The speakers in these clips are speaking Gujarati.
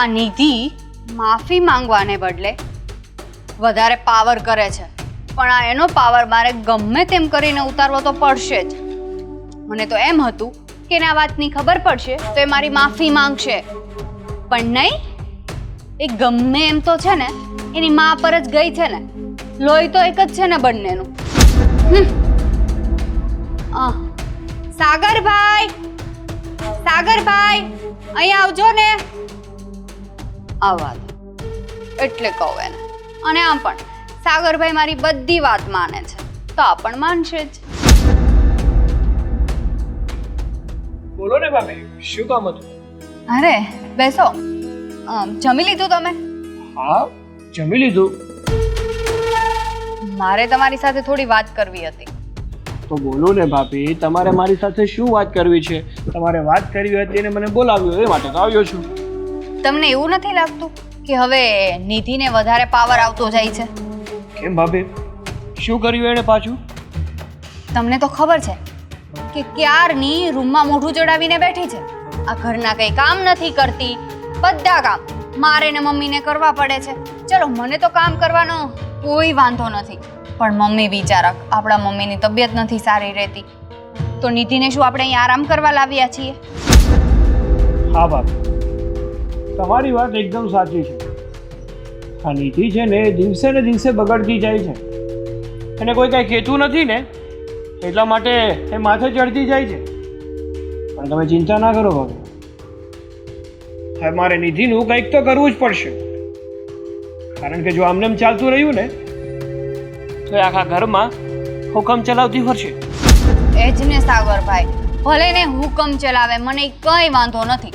આ નિધિ માફી માંગવાને બદલે વધારે પાવર કરે છે, પણ આ એનો પાવર મારે ગમે તેમ કરીને ઉતારવો તો પડશે જ. મને તો એમ હતું કે એના વાતની ખબર પડશે તો એ મારી માફી માંગશે, પણ નહીં, એ ગમે એમ તો છે ને એની મા પર જ ગઈ છે ને. લોહી તો એક જ છે ને બંનેનું. સાગરભાઈ, સાગરભાઈ, અહીંયા આવજો ને. આવા એટલે કહું એને. અને આમ પણ સાગરભાઈ મારી બધી વાત માને છે, તો આ પણ માનશે જ. બોલો ને ભાભી, શું કામ હતું? અરે બેસો. જમી લીધું તમે? હા, જમી લીધું. મારે તમારી સાથે થોડી વાત કરવી હતી. તો બોલો ને ભાભી, તમારે મારી સાથે શું વાત કરવી છે? તમારે વાત કરવી હતી અને મને બોલાવ્યો, એ માટે તો આવ્યો છું. તમને એવું નથી લાગતું કે હવે નિધિને વધારે પાવર આવતો જાય છે? કેમ ભાભી, શું કર્યું એને પાછું? તમને તો ખબર છે કે ક્યારની રૂમમાં મોઢું ચડાવીને બેઠી છે. આ ઘરના કંઈ કામ નથી કરતી, બધા કામ મારે ને મમ્મીને કરવા પડે છે. ચલો, મને તો કામ કરવાનો કોઈ વાંધો નથી, પણ મમ્મી વિચારક, આપણા મમ્મીની તબિયત નથી સારી રહેતી, તો નિધિને શું આપણે અહીં આરામ કરવા લાવ્યા છીએ? હા ભાભી, તમારી વાત એકદમ સાચી છે. આ નિધિ છે ને દિવસે ને દિવસે બગડતી જાય છે, અને કોઈ કાંઈ કહેતું નથી ને એટલા માટે એ માથે ચડતી જાય છે. પણ તમે ચિંતા ના કરો ભાભી, હવે મારે નિધિનું કંઈક તો કરવું જ પડશે. કારણ કે જો આમને એમ ચાલતું રહ્યું ને તો એ આખા ઘરમાં હુકમ ચલાવતી ફરશે. એ જ ને સાગરભાઈ, ભલે ને હુકમ ચલાવે, મને કંઈ વાંધો નથી,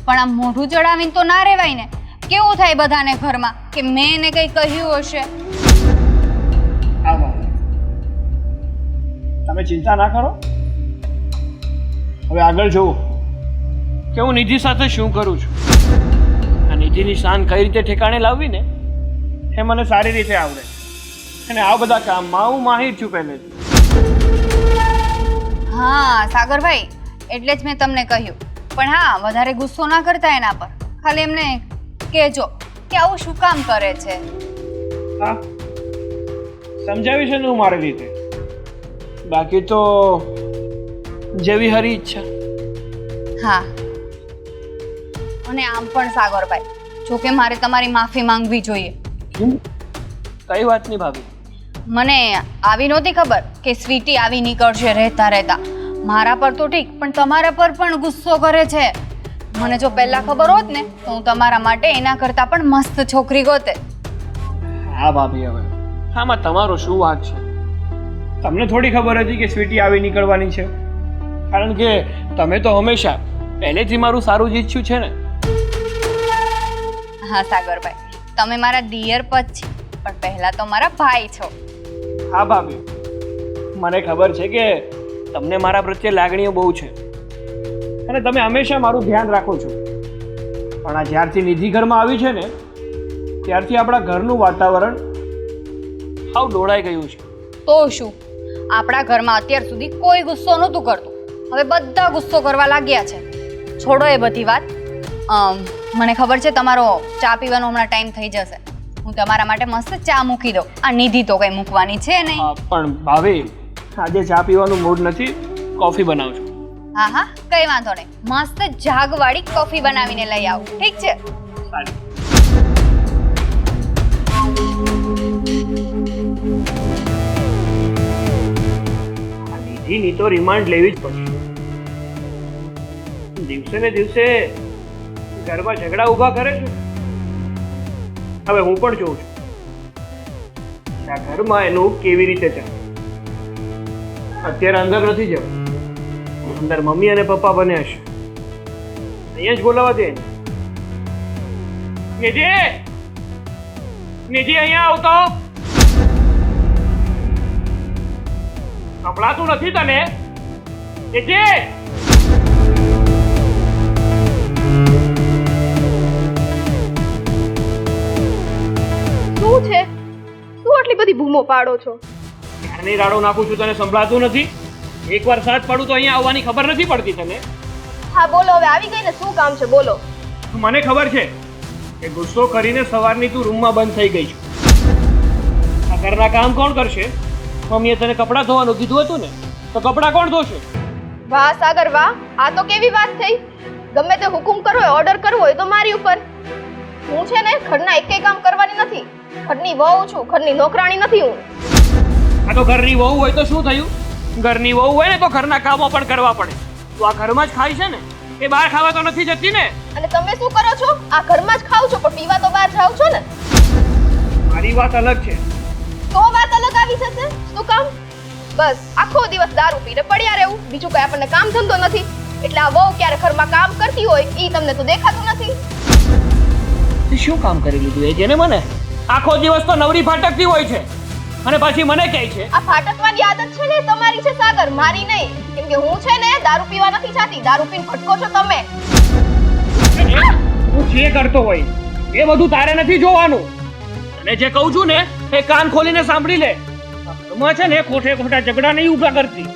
પણ આ મોઢું ચડાવીને તો ના રહેવાય ને. કેવું થાય બધાને ઘરમાં કે મેં એને કંઈ કહ્યું હશે. તમે ચિંતા ના કરો, હવે આગળ જોવો કે હું નિધિ સાથે શું કરું છું. આ નિધિની શાન કઈ રીતે ઠેકાણે લાવવી ને એ મને સારી રીતે આવડે, અને આ બધા કામમાં હું માહિર છું પહેલેથી. હા સાગરભાઈ, એટલે જ મેં તમને કહ્યું. પણ હા, વધારે ગુસ્સો ના કરતા એના પર. ખાલી એમને કહેજો કે આવું શું કામ કરે છે. હા, સમજાવી છે ને હું મારી રીતે. બાકી તો જેવી હરી ઈચ્છા. હા, અને આમ પણ સાગરભાઈ, જો કે મારે તમારી માફી માંગવી જોઈએ. કઈ વાતની ભાભી? મને આવી નહોતી ખબર કે સ્વીટી આવી નીકળશે રહેતા રહેતા. મારા પર તો ઠીક, પણ તમારા પર પણ ગુસ્સો કરે છે. મને જો પહેલા ખબર હોત ને તો હું તમારા માટે એના કરતાં પણ મસ્ત છોકરી ગોતે. હા ભાભી, હવે આમાં તમારો શું વાત છે? તમને થોડી ખબર હતી કે સ્વીટી આવી નીકળવાની છે? કારણ કે તમે તો હંમેશા પહેલેથી મારું સારું જ ઈચ્છ્યું છે ને. હા સાગરભાઈ, તમે મારા દિયર પદ છે, પણ પહેલા તો મારા ભાઈ છો. હા ભાભી, મને ખબર છે કે તમને મારા પ્રત્યે લાગણીઓ બહુ છે, અને તમે હંમેશા મારું ધ્યાન રાખો છો. પણ આ જ્યારથી નિધિ ઘરમાં આવી છે ને ત્યારથી આપણા ઘરનું વાતાવરણ હાવ ડોળાઈ ગયું છે. તો શું, આપણા ઘરમાં અત્યાર સુધી કોઈ ગુસ્સો નહોતું કરતું, હવે બધા ગુસ્સો કરવા લાગ્યા છે. છોડો એ બધી વાત. મને ખબર છે તમારો ચા પીવાનો હમણાં ટાઈમ થઈ જશે. હું તમારા માટે મસ્ત ચા મૂકી દઉં. આ નિધિ તો કંઈ મૂકવાની છે નહીં. પણ ભાભી, આજે ચા પીવાનું મૂડ નથી, કોફી બનાવજો. હા હા, કંઈ વાંધો નહીં, મસ્ત જાગવાળી કોફી બનાવીને લઈ આવું. ઠીક છે? નિધિની તો રિમાન્ડ લેવી જ પડશે. દિવસે ને દિવસે ઘરમાં ઝઘડા ઊભા કરે છે. હવે હું પણ જોઉં છું આ ઘરમાં એનું કેવી રીતે ચાલે. અત્યારે અંદર નથી જવું, અંદર મમ્મી અને પપ્પા બને હશે. અહીંયા જ બોલાવા દે. નિધિ, નિધિ અહીંયા આવતો. સંભળાતું નથી તને? નિધિ! શું છે? શું આટલી બધી બૂમો પાડો છો? ક્યારની રાડો નાખું છું, તને સંભળાતું નથી? એકવાર સાથ પાડું તો અહીંયા આવવાની ખબર નથી પડતી તને? હા બોલો, હવે આવી ગઈ ને, શું કામ છે બોલો. મને ખબર છે એ ગુસ્સો કરીને સવારની તું રૂમમાં બંધ થઈ ગઈ છે. આ ઘરના કામ કોણ કરશે? મમ્મીએ તને કપડાં ધોવાનું કીધું હતું ને, તો કપડાં કોણ ધોશે? વાહ સાગર વાહ, આ તો કેવી વાત થઈ. ગમે તે હુકુમ કરવો હોય, ઓર્ડર કરવો હોય તો મારી ઉપર. હું છે ને ઘરના એકેય કામ કરવાની નથી. ઘરની વહુ છું, ઘરની નોકરાણી નથી હું. આ તો ઘરની વહુ હોય તો શું થયું? ઘરની વહુ હોય ને તો ઘરના કામો પણ કરવા પડે. તું આ ઘરમાં જ ખાય છે ને, એ બહાર ખાવા તો નથી જતી ને? અને તમે શું કરો છો? આ ઘરમાં જ ખાવ છો પણ પીવા તો બહાર જાવ છો ને. મારી વાત અલગ છે. તો વાત અલગ આવી જશે. શું કામ? બસ આખો દિવસ દારૂ પીને પડ્યા રહેવું, બીજું કઈ આપણને કામ ધંધો નથી. એટલે આ વહુ ક્યારે ઘરમાં કામ કરતી હોય ઈ તમને તો દેખાતું નથી. તે શું કામ કરી લીધું એ જેને મને? આખો દિવસ તો નવરી ફાટકતી હોય છે અને પછી મને કહે છે. આ ફાટકવાની આદત છે ને તમારી છે સાગર, મારી નહીં. કેમ કે હું છે ને દારૂ પીવા નથી જાતી. દારૂ પીને ભટકો છો તમે. હું જે કરતો હોય એ બધું તારે નથી જોવાનું. અને જે કહું છું ને એ કાન ખોલીને સાંભળી લે. ઘરમાં છે ને ખોટે ખોટા ઝઘડા નહીં ઊભા કરતી.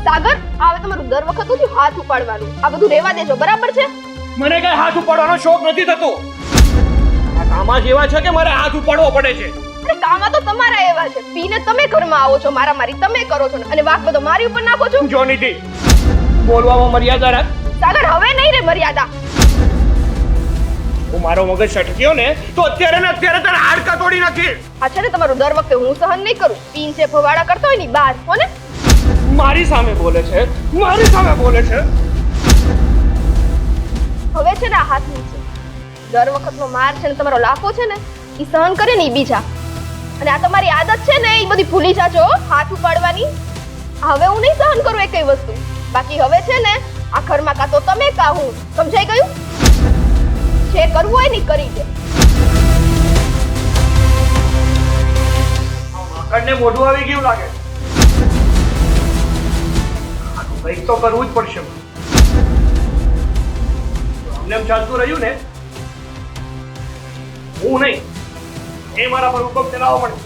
સાગર, હવે તમારું દર વખત હાથ ઉપાડવાનું આ બધું રહેવા દેજો, બરાબર છે? મને કઈ હાથ ઉપાડવાનો શોખ નથી થતો. આ કામા જેવા છે કે મારે હાથ ઉપાડવો પડે છે. અરે કામા તો તમારા એવા છે. પીને તમે ઘરમાં આવો છો, મારી તમે કરો છો અને વાક બધો મારી ઉપર નાખો છો. જો નિધિ, બોલવામાં મર્યાદા રાખ. સાગર, હવે નહીં રે મર્યાદા. હું મારો મગજ છટક્યો ને તો અત્યારે ને અત્યારે તારા હાડકા તોડી નાખી. આ છે ને તમારું દર વખતે હું સહન નહીં કરું. પીન છે ફવાડા કરતો હોય ની બહાર હો ને. મારી સામે બોલે છે, મારી સામે બોલે છે. હવે છે ને આ હાથ નીચે. દર વખતનો માર છે ને તમારો લાફો છે ને ઈ સહન કરે ને ઈ બીજા. અને આ તમારી આદત છે ને ઈ બધી ભૂલી જાજો હાથ ઉપાડવાની. હવે હું નહીં સહન કરું એકઈ વસ્તુ. બાકી હવે છે ને આ ઘરમાં કાં તો તમે કાં હું. સમજાઈ ગયું? જે કરવું હોય ને કરી દે. માકડને મોઢું આવી ગયું લાગે. કંઈક તો કરવું જ પડશે. અમને એમ ચાલતું રહ્યું ને, હું નહીં, એ મારા પર હુકમ ચલાવવો પડે.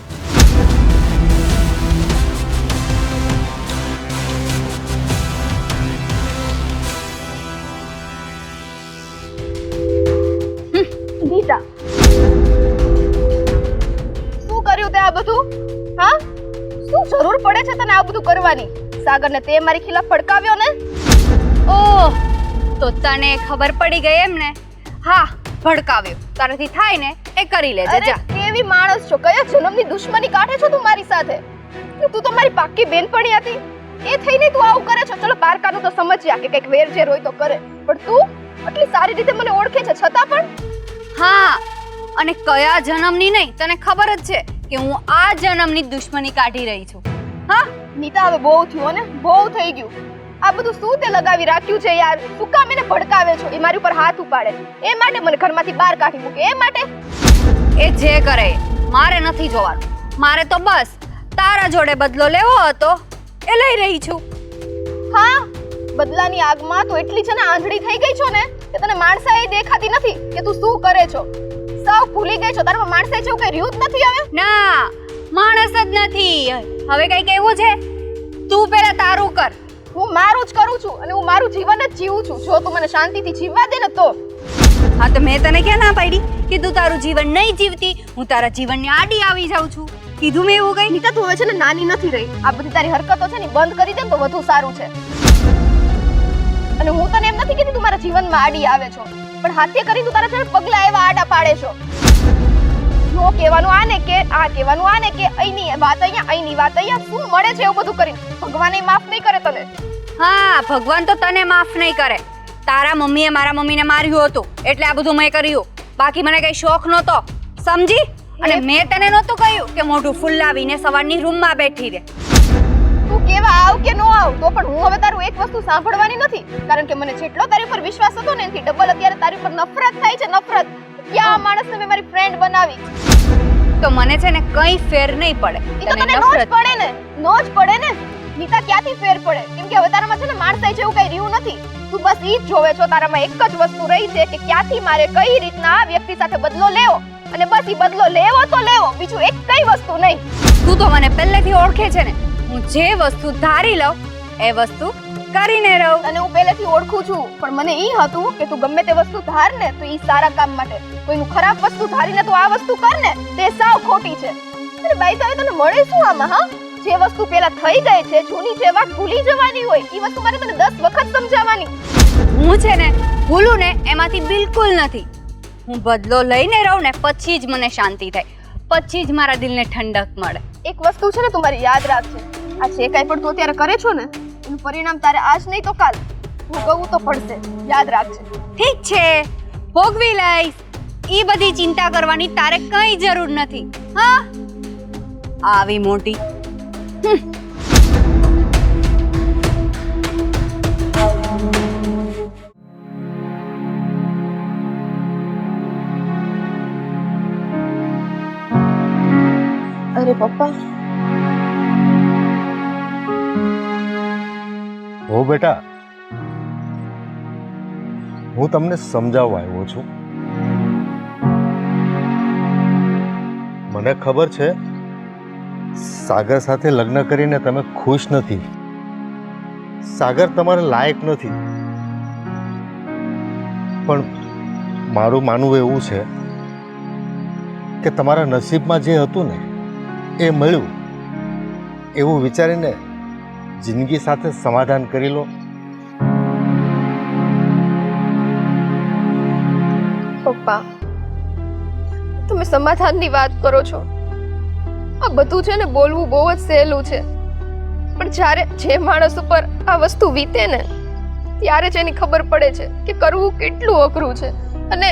ગીતા, શું કર્યું તે આ બધું? હા, શું જરૂર પડે છે તને આ બધું કરવાની? સાગરને તે મારી ખિલાફ ફડકાવ્યો ને. ઓહ, તો તને ખબર પડી ગઈ એમ ને? હા, ભડકાવ્યો. તારાથી થાય ને એ કરી લેજે. જા. કેવી માણસ છો? કયા જન્મની દુશ્મની કાઢે છો તું મારી સાથે? તું તો મારી પાક્કી બેનપણી હતી. એ થઈને તું આવું કરે છો. ચલો પારકાનું તો સમજ્યા કે કઈક વેરઝેર હોય તો કરે, પણ તું આટલી સારી રીતે મને ઓળખે છે છતાં પણ. હા, અને કયા જન્મની નહીં તને ખબર જ છે કે હું આ જન્મની દુશ્મની કાઢી રહી છું. હા નીતા, હવે બહુ થયું ને, બહુ થઈ ગયું. આ બધું શું તે લગાવી રાખ્યું છે યાર? શું કામ એને ભડકાવે છો? એ મારી ઉપર હાથ ઉપાડે એ માટે મને ઘરમાંથી બહાર કાઢી મૂકે એ માટે? એ જે કરે મારે નથી જોવાનું. મારે તો બસ તારા જોડે બદલો લેવો હતો એ લઈ રહી છું. હા, બદલાની આગમાં તો એટલી છે ને આંધળી થઈ ગઈ છો ને કે તને માણસાઈ દેખાતી નથી કે તું શું કરે છો. સૌ ભૂલી ગઈ છો. તારામાં માણસાઈ જેવું કઈ રહ્યું જ નથી હવે. ના, માણસ જ નથી. હવે કઈ કેવું છે? તું પહેલા તારું કર. હું મારું જ કરું છું અને હું મારું જીવન જ જીવું છું. જો તું મને શાંતિથી જીવવા દે ને તો. હા, તો મેં તને ક્યાં ના પાડી કે તું તારું જીવન નહીં જીવતી? હું તારા જીવનની આડી આવી જાઉં છું. કીધું મેં એવું કઈ? નીતા, તું હવે છે ને નાની નથી રહી. આ બધી તારી હરકતો છે ને બંધ કરી દે તો વધુ સારું છે. અને હું તને એમ નથી કીધી તું મારા જીવનમાં આડી આવે છો, પણ હાથે કરી તું તારા છે પગલા એવા આડા પાડે છો. નો કહેવાનું આને કે આ કહેવાનું આને કે અહીંની વાત અહીંયા, અહીંની વાત અહીંયા. શું મળે છે એવું બધું કરીને? ભગવાન માફ નહીં કરે તને. હા, ભગવાન તો તને માફ નહીં કરે. તારા મમ્મીએ મારા મમ્મીને માર્યું હતું એટલે આ બધું મેં કર્યું. બાકી મને કઈ શોખ નહોતો, સમજી? અને મેં તને નહોતું કહ્યું કે મોઢું ફુલ્લાવીને સવારની રૂમમાં બેઠી રહે. તું કેવા આવ કે નો આવ તો પણ હું હવે તારું એક વસ્તુ સાંભળવાની નથી. કારણ કે મને જેટલો તારી પર વિશ્વાસ હતો ને એનાથી ડબલ અત્યારે તારી પર નફરત થાય છે. નફરત. ક્યાં માણસને મેં મારી ફ્રેન્ડ બનાવી? તો મને છે ને કઈ ફેર નહીં પડે. ઈ તો તને નો જ પડે ને, નો જ પડે ને. નીતા, ક્યાંથી ફેર પડે? કેમ કે હવે તારામાં છે ને માણસાઈ જેવું કઈ રહ્યું નથી. તું બસ ઈ જ જોવે છો. તારામાં એક જ વસ્તુ રહી છે કે ક્યાંથી મારે કઈ રીતના આ વ્યક્તિ સાથે બદલો લેવો, અને બસ ઈ બદલો લેવો તો લેવો, બીજું એક કઈ વસ્તુ નહીં. તું તો મને પહેલેથી ઓળખે છે ને. હું જે વસ્તુ ધારી લઉં એ વસ્તુ કરીને રહું. અને હું પહેલેથી ઓળખું છું, પણ મને ઈ હતું કે તું ગમે તે વસ્તુ ધાર ને તો ઈ સારા કામ માટે, કોઈનું ખરાબ વસ્તુ ધારીને તું આ વસ્તુ કર ને તે સાવ ખોટી છે. અરે બાઈ તો તને મળે શું આમાં? હા, જે વસ્તુ પેલા થઈ ગઈ છે, જૂની જે વાત ભૂલી જવાની હોય, ઈ વસ્તુ મારે તને 10 વખત સમજાવવાની. હું છે ને ભૂલું ને એમાંથી બિલકુલ નથી. હું બદલો લઈને રહું ને પછી જ મને શાંતિ થાય, પછી જ મારા દિલને ઠંડક મળે. એક વસ્તુ છે ને તું મારી યાદ રાખજે, આ જે કાંઈ પણ તું અત્યારે કરે છો ને એનું પરિણામ તારે આજ નહીં તો કાલ ભોગવવું તો પડશે, યાદ રાખજે. ઠીક છે, ભોગવી લઈશ. ઈ બધી ચિંતા કરવાની તારે કઈ જરૂર નથી. હા, આવી મોટી. અરે પપ્પા, હો બેટા, હું તમને સમજાવવા આવ્યો છું. મને ખબર છે સાગર સાથે લગ્ન કરીને તમે ખુશ નથી. સાગર તમારે લાયક નથી. પણ મારું માનવું એવું છે કે તમારા નસીબમાં જે હતું ને એ મળ્યું એવું વિચારીને જિંદગી સાથે સમાધાન કરી લો. પપ્પા તમે સમાધાનની વાત કરો છો. આ બધું છે ને બોલવું બહુ જ સહેલું છે, પણ જ્યારે જે માણસ ઉપર આ વસ્તુ વીતે ને ત્યારે જ એની ખબર પડે છે કે કરવું કેટલું અઘરું છે. અને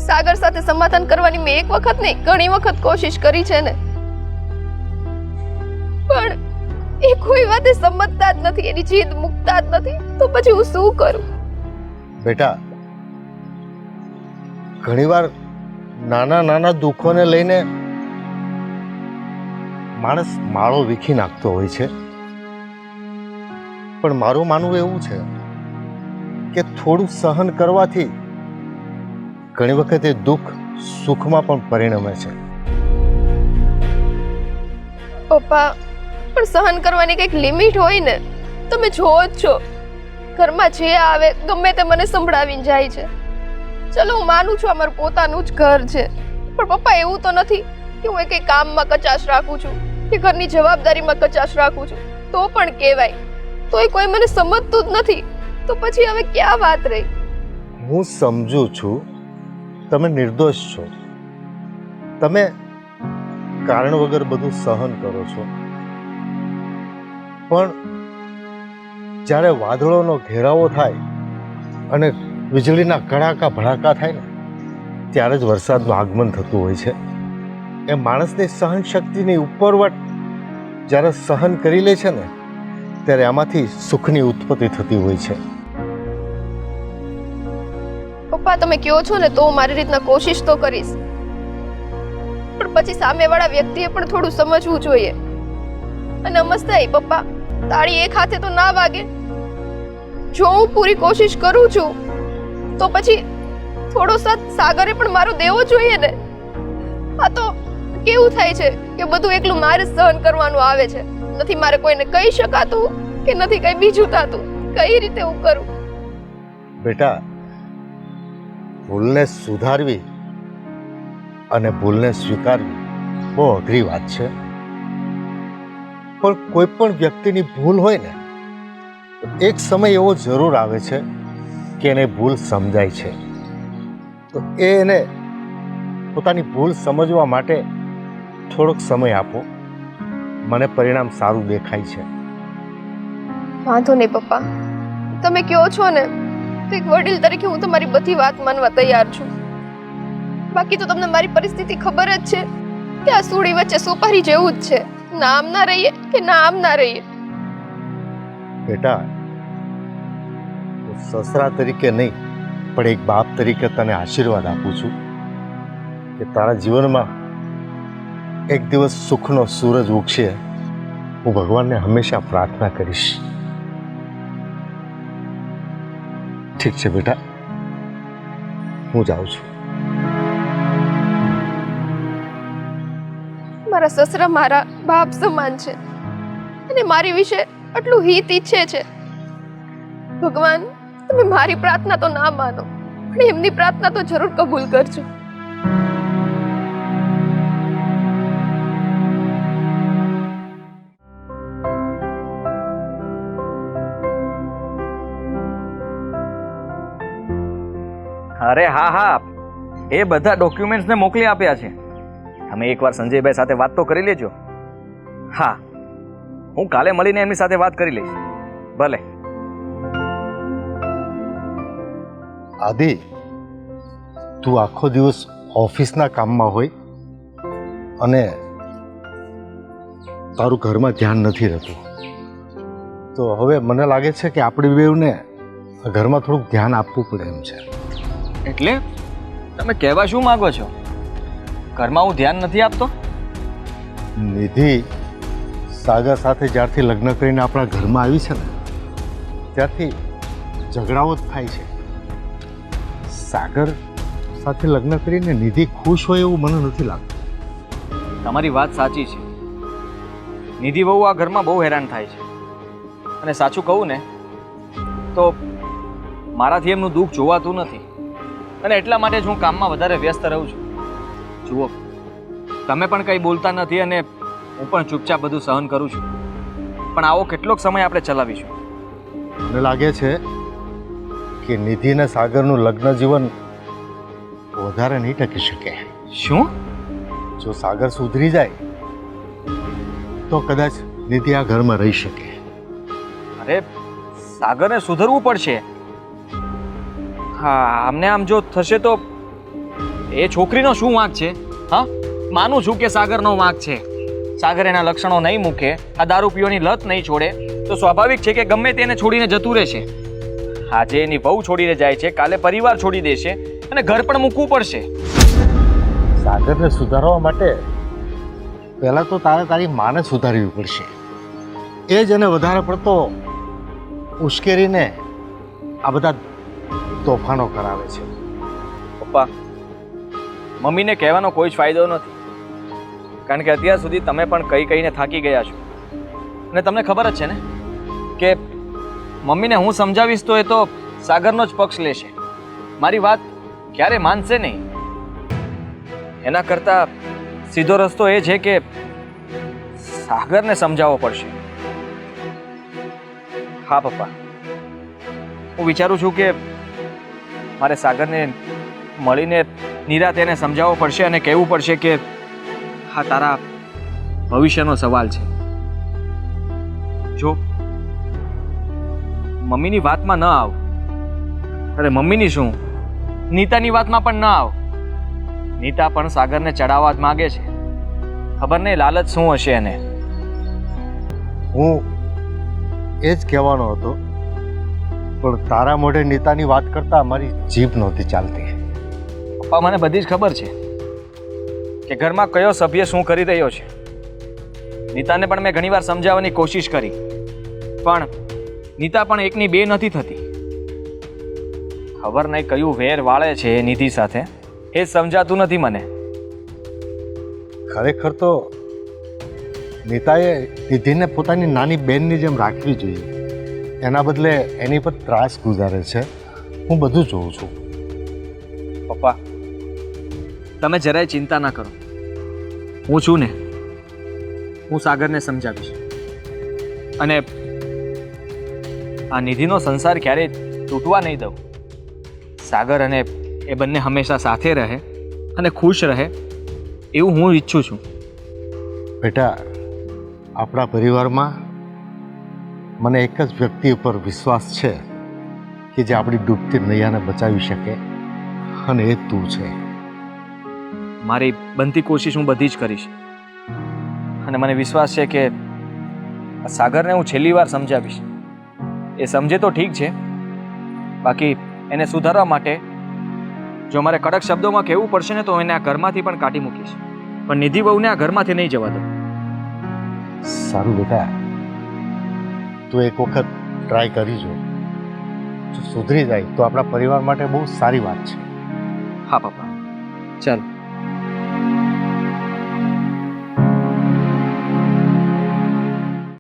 સાગર સાથે સમાધાન કરવાની મેં એક વખત નહીં ઘણી વખત કોશિશ કરી છે ને, પણ એ કોઈ વાતે સમજતા જ નથી, એની જીદ મૂકતા જ નથી. તો પછી હું શું કરું? બેટા, ઘણીવાર નાના નાના દુઃખોને લઈને માણસ માળો વીખી નાખતો હોય છે. પણ મારું માનવું એવું છે કે થોડું સહન કરવાથી ઘણી વખત એ દુઃખ સુખમાં પણ પરિણમે છે. પપ્પા, પણ સહન કરવાની કંઈક લિમિટ હોય ને. તમે જોવો જ છો, ઘરમાં જે આવે ગમે તે મને સંભળાવીને જાય છે. ચલો હું માનું છું અમારું પોતાનું જ ઘર છે, પણ પપ્પા એવું તો નથી કે હું કંઈ કામમાં કચાશ રાખું છું કે ઘરની જવાબદારીમાં કચાશ રાખું છું. તો પણ કહેવાય, તોય કોઈ મને સમજતું જ નથી. તો પછી હવે ક્યાં વાત રહી? હું સમજુ છું તમે નિર્દોષ છો. તમે કારણ વગર બધું સહન કરો છો. પણ જ્યારે વાદળોનો ઘેરાવો થાય અને વીજળીના કડાકા ભડાકા થાય ને ત્યારે જ વરસાદનું આગમન થતું હોય છે. એ માણસની સહન શક્તિની ઉપરવટ જ્યારે સહન કરી લે છે ને ત્યારે આમાંથી સુખની ઉત્પત્તિ થતી હોય છે. પપ્પા તમે કહો છો ને તો હું મારી રીતના કોશિશ તો કરીશ, પણ પછી સામેવાળા વ્યક્તિએ પણ થોડું સમજવું જોઈએ. અને સમજતા પપ્પા, તાળી એક હાથે તો ના વાગે. જો હું પૂરી કોશિશ કરું છું તો પછી થોડો સાથ સાગરે પણ મારો દેવો જોઈએ ને. આ તો કેવું થાય છે કે બધું એકલું મારે સહન કરવાનું આવે છે. નથી મારે કોઈને કહી શકાતું કે નથી કઈ બીજું થતું. કઈ રીતે હું કરું? બેટા, ભૂલને સુધારવી અને ભૂલને સ્વીકારવી બહુ અઘરી વાત છે. પણ કોઈ પણ વ્યક્તિની ભૂલ હોય ને એક સમય એવો જરૂર આવે છે કે એને ભૂલ સમજાય છે. તો એને પોતાની ભૂલ સમજવા માટે થોડોક સમય આપો. મને પરિણામ સારું દેખાય છે. વાંધો નહીં પપ્પા, તમે કહો છો ને તો એક વડીલ તરીકે હું તમારી બધી વાત માનવા તૈયાર છું. બાકી તો તમને મારી પરિસ્થિતિ ખબર જ છે કે આ સૂડી વચ્ચે સોપારી જેવું જ છે. ના આમ ના રહીએ કે ના આમ ના રહીએ. બેટા, હું સસરા તરીકે નહીં પણ એક બાપ તરીકે તને આશીર્વાદ આપું છું કે તારા જીવનમાં એક દિવસ સુખનો સૂરજ ઉગશે. હું ભગવાનને હંમેશા પ્રાર્થના કરીશ. ઠીક છે બેટા, હું જાઉં છું. મારા સસરા મારા બાપ સમાન છે અને મારી વિશે આટલું હિત ઈચ્છે છે, ભગવાન, તમે મારી પ્રાર્થના તો ના માનો, પણ એમની પ્રાર્થના તો જરૂર કબૂલ કરજો. અરે હા હા, એ બધા ડોક્યુમેન્ટ્સને મોકલી આપ્યા છે. તમે એકવાર સંજયભાઈ સાથે વાત તો કરી લેજો. હા, હું કાલે મળીને એમની સાથે વાત કરી લઈશ. ભલે. આદિ, તું આખો દિવસ ઓફિસના કામમાં હોય અને તારું ઘરમાં ધ્યાન નથી રહેતું, તો હવે મને લાગે છે કે આપણી બેવને ઘરમાં થોડુંક ધ્યાન આપવું પડે એમ છે. એટલે તમે કહેવા શું માંગો છો? ઘરમાં હું ધ્યાન નથી આપતો? નિધિ સાગર સાથે જ્યારથી લગ્ન કરીને આપણા ઘરમાં આવી છે ને, ત્યારથી ઝઘડાઓ જ થાય છે. સાગર સાથે લગ્ન કરીને નિધિ ખુશ હોય એવું મને નથી લાગતું. તમારી વાત સાચી છે. નિધિ બહુ આ ઘરમાં બહુ હેરાન થાય છે. અને સાચું કહું ને તો મારાથી એમનું દુઃખ જોવાતું નથી, અને એટલા માટે જ હું કામમાં વધારે વ્યસ્ત રહું છું. જુઓ, તમે પણ કંઈ બોલતા નથી અને હું પણ ચૂપચાપ બધું સહન કરું છું. પણ આવો કેટલોક સમય આપણે ચલાવીશું. મને લાગે છે કે નિધિ અને સાગરનું લગ્ન જીવન વધારે નહીં ટકી શકે. શું? જો સાગર સુધરી જાય તો કદાચ નિધિ આ ઘરમાં રહી શકે. અરે સાગરને સુધરવું પડશે. હા, આમને આમ જો થશે તો એ છોકરીનો શું વાંક છે? હા, માનું છું કે સાગરનો વાંક છે. સાગર એના લક્ષણો નહીં મૂકે, આ દારૂ પીવાની લત નહીં છોડે, તો સ્વાભાવિક છે કે ગમે તેને છોડીને જતું રહેશે. આજે એની વહુ છોડીને જાય છે, કાલે પરિવાર છોડી દેશે અને ઘર પણ મૂકવું પડશે. સાગરને સુધારવા માટે પહેલાં તો તારે તારી માને સુધારવી પડશે. એ જ એને વધારે પડતો ઉશ્કેરીને આ બધા તોફાનો કરાવે છે. પપ્પા, મમ્મીને કહેવાનો કોઈ જ ફાયદો નથી, કારણ કે અત્યાર સુધી તમે પણ કહીને થાકી ગયા છો. અને તમને ખબર જ છે ને કે મમ્મીને હું સમજાવીશ તો એ તો સાગરનો જ પક્ષ લેશે. મારી વાત ક્યારે માનશે નહીં. એના કરતાં સીધો રસ્તો એ છે કે સાગરને સમજાવવો પડશે. હા પપ્પા, હું વિચારું છું કે મારે સાગરને મળીને નિરાતે એને સમજાવવો પડશે અને કહેવું પડશે કે હા, તારા ભવિષ્યનો સવાલ છે. જો મમ્મીની વાતમાં ન આવ. અરે મમ્મીની શું, નીતાની વાતમાં પણ ન આવ. નીતા પણ સાગરને ચડાવવા જ માગે છે. ખબર નહીં લાલચ શું હશે એને. હું એ જ કહેવાનો હતો, પણ તારા મોઢે નીતાની વાત કરતાં મારી જીભ નહોતી ચાલતી. પપ્પા, મને બધી જ ખબર છે કે ઘરમાં કયો સભ્ય શું કરી રહ્યો છે. નીતાને પણ મેં ઘણીવાર સમજાવવાની કોશિશ કરી, પણ નીતા પણ એકની બે નથી થતી. ખબર નહીં કયું વેર વાળે છે એ નિધિ સાથે, એ સમજાતું નથી મને. ખરેખર તો નીતાએ નિધિને પોતાની નાની બહેનની જેમ રાખવી જોઈએ. એના બદલે એની પર ત્રાસ ગુજારે છે. હું બધું જોઉં છું. પપ્પા, તમે જરાય ચિંતા ના કરો. હું છું ને, હું સાગરને સમજાવીશ. અને આ નિધિનો સંસાર ક્યારેય તૂટવા નહીં દઉં. સાગર અને એ બંને હંમેશા સાથે રહે અને ખુશ રહે, એવું હું ઈચ્છું છું. બેટા, આપણા પરિવારમાં મને એક જ વ્યક્તિ ઉપર વિશ્વાસ છે કે જે આપણી ડૂબતી નૈયાને બચાવી શકે, અને એ તું છે. મારી બનતી કોશિશ હું બધી જ કરીશ. અને મને વિશ્વાસ છે કે સાગરને હું છેલ્લી વાર સમજાવીશ. એ સમજે તો ઠીક છે, બાકી એને સુધારવા માટે જો મારે કડક શબ્દોમાં કહેવું પડશે ને તો એને આ ઘરમાંથી પણ કાઢી મૂકીશ. પણ નિધિ બહુને આ ઘરમાંથી નહીં જવા દઉં. સારું બેટા, તું એક વખત ટ્રાય કરી જો. જો સુધરી જાય તો આપણા પરિવાર માટે બહુ સારી વાત છે. હા પપ્પા, ચાલો.